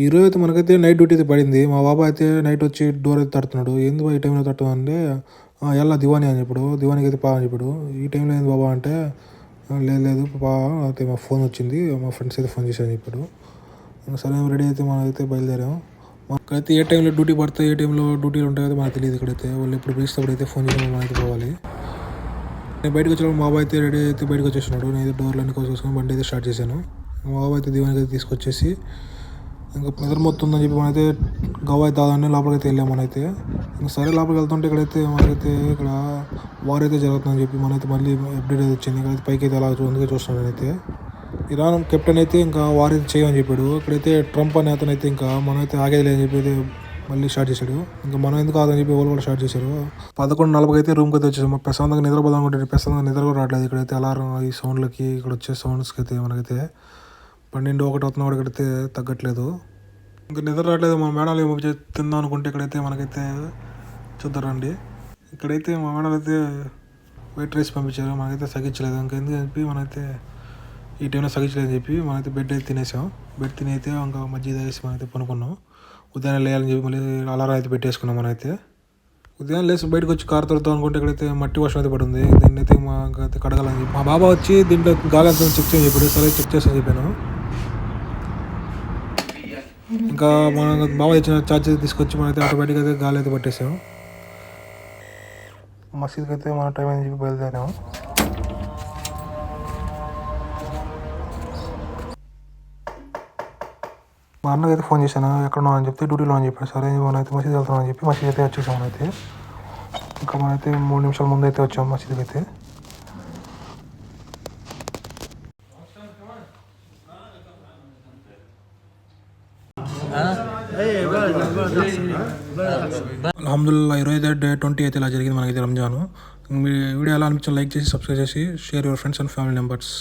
ఈరోజు అయితే మనకైతే నైట్ డ్యూటీ అయితే పడింది. మా బాబా అయితే నైట్ వచ్చి డోర్ అయితే తడుతున్నాడు. ఏంది ఈ టైంలో తట్టడం అంటే ఎలా దివాని అని చెప్పాడు. దివానికి అయితే పా అని చెప్పాడు. ఈ టైంలో ఏంది బాబా అంటే లేదు లేదు పా అయితే మా ఫోన్ వచ్చింది, మా ఫ్రెండ్స్ అయితే ఫోన్ చేశారని చెప్పాడు. సరే రెడీ అయితే మనం అయితే బయలుదేరాం. మాకైతే ఏ టైంలో డ్యూటీ పడతాయి, ఏ టైంలో డ్యూటీలు ఉంటాయో మనకు తెలియదు. ఇక్కడైతే వాళ్ళు ఎప్పుడు పిలిచినప్పుడు అయితే ఫోన్ చేయడం మనం అయితే పోవాలి. నేను బయటకు వచ్చినప్పుడు మా బాబు అయితే రెడీ అయితే బయటకు వచ్చేస్తున్నాడు. నేను అయితే డోర్లు అన్ని కోసేసుకొని బండి అయితే స్టార్ట్ చేశాను. మా బాబు అయితే దివానికి అయితే తీసుకొచ్చేసి ఇంకా నిద్ర మొత్తం ఉందని చెప్పి మనైతే గవ్వ అయితే తాగని లోపలికైతే వెళ్ళాం. మనైతే ఇంకా సరే లోపలికి వెళ్తుంటే ఇక్కడైతే మనకైతే ఇక్కడ వార్ అయితే జరుగుతుందని చెప్పి మనైతే మళ్ళీ అప్డేట్ అయితే వచ్చింది. ఇక్కడైతే పైకి అయితే అలా అందుకే చూస్తున్నాను. నేనైతే ఇరాన్ కెప్టెన్ అయితే ఇంకా వార్ అయితే చేయమని చెప్పాడు. ఇక్కడైతే ట్రంప్ అనే అతను అయితే ఇంకా మనమైతే ఆగేది లేదని చెప్పి అయితే మళ్ళీ స్టార్ట్ చేశాడు. ఇంకా మనం ఎందుకు ఆగని చెప్పి వాళ్ళు కూడా స్టార్ట్ చేశారు. 11:40 అయితే రూమ్కి అయితే వచ్చేసాము. ప్రశాంతంగా నిద్రపోదాం అనుకుంటే ప్రశాంతంగా నిద్ర కూడా రావట్లేదు. ఇక్కడైతే అలారం ఈ సౌండ్లకి ఇక్కడ వచ్చే సౌండ్స్కి అయితే మనకైతే 12-1 అవుతున్నా కూడా ఇక్కడైతే తగ్గట్లేదు. ఇంకా నిద్ర రావట్లేదు. మా మేడాలు ఏమో తిందాం అనుకుంటే ఇక్కడైతే మనకైతే చూద్దారండి. ఇక్కడైతే మా మేడాలు అయితే వైట్ రైస్ పంపించారు. మనకైతే సగించలేదు. ఇంకా ఎందుకు చెప్పి మనైతే ఈ టైంలో సగించలేదని చెప్పి మనైతే బెడ్ అయితే తినేసాం. బెడ్ తిని అయితే ఇంకా మజ్జిగ తాగేసి మనైతే పనుకున్నాం. ఉదయాన్నే లేయాలని చెప్పి మళ్ళీ అలారం అయితే పెట్టేసుకున్నాం. మనైతే ఉదయం లేసి బయటకు వచ్చి కారు తొలుతాం అనుకుంటే ఇక్కడైతే మట్టి వర్షం అయితే పడుతుంది. దీన్ని అయితే మాకైతే కడగాలని చెప్పి మా బాబా వచ్చి దీంట్లో గాలి అంతా చెక్ చేయని చెప్పాడు. సరే చెక్ చేస్తాను చెప్పాను. ఇంకా మన బాబా ఇచ్చిన ఛార్జర్ తీసుకొచ్చి మనైతే ఆటోమేటిక్గా అయితే గాలి అయితే పట్టేసాం. మసీద్కి అయితే మన టైం అని చెప్పి బయలుదేరాము. మా అన్నకి అయితే ఫోన్ చేశాను, ఎక్కడున్నావు అని చెప్తే డ్యూటీలో అని చెప్పాడు. సరే మనైతే మసీద్ వెళ్తున్నాం అని చెప్పి మసీద్ అయితే వచ్చేసాం. అయితే ఇంకా మనైతే 3 నిమిషాల ముందు అయితే వచ్చాము మసీద్కి అయితే. అల్హమ్దుల్లా ఈరోజు అయితే డే 20 అయితే ఇలా జరిగింది మనకైతే రంజాను. మీ వీడియో ఎలా అనిపించింది లైక్ చేసి సబ్స్క్రైబ్ చేసి share your friends and family members.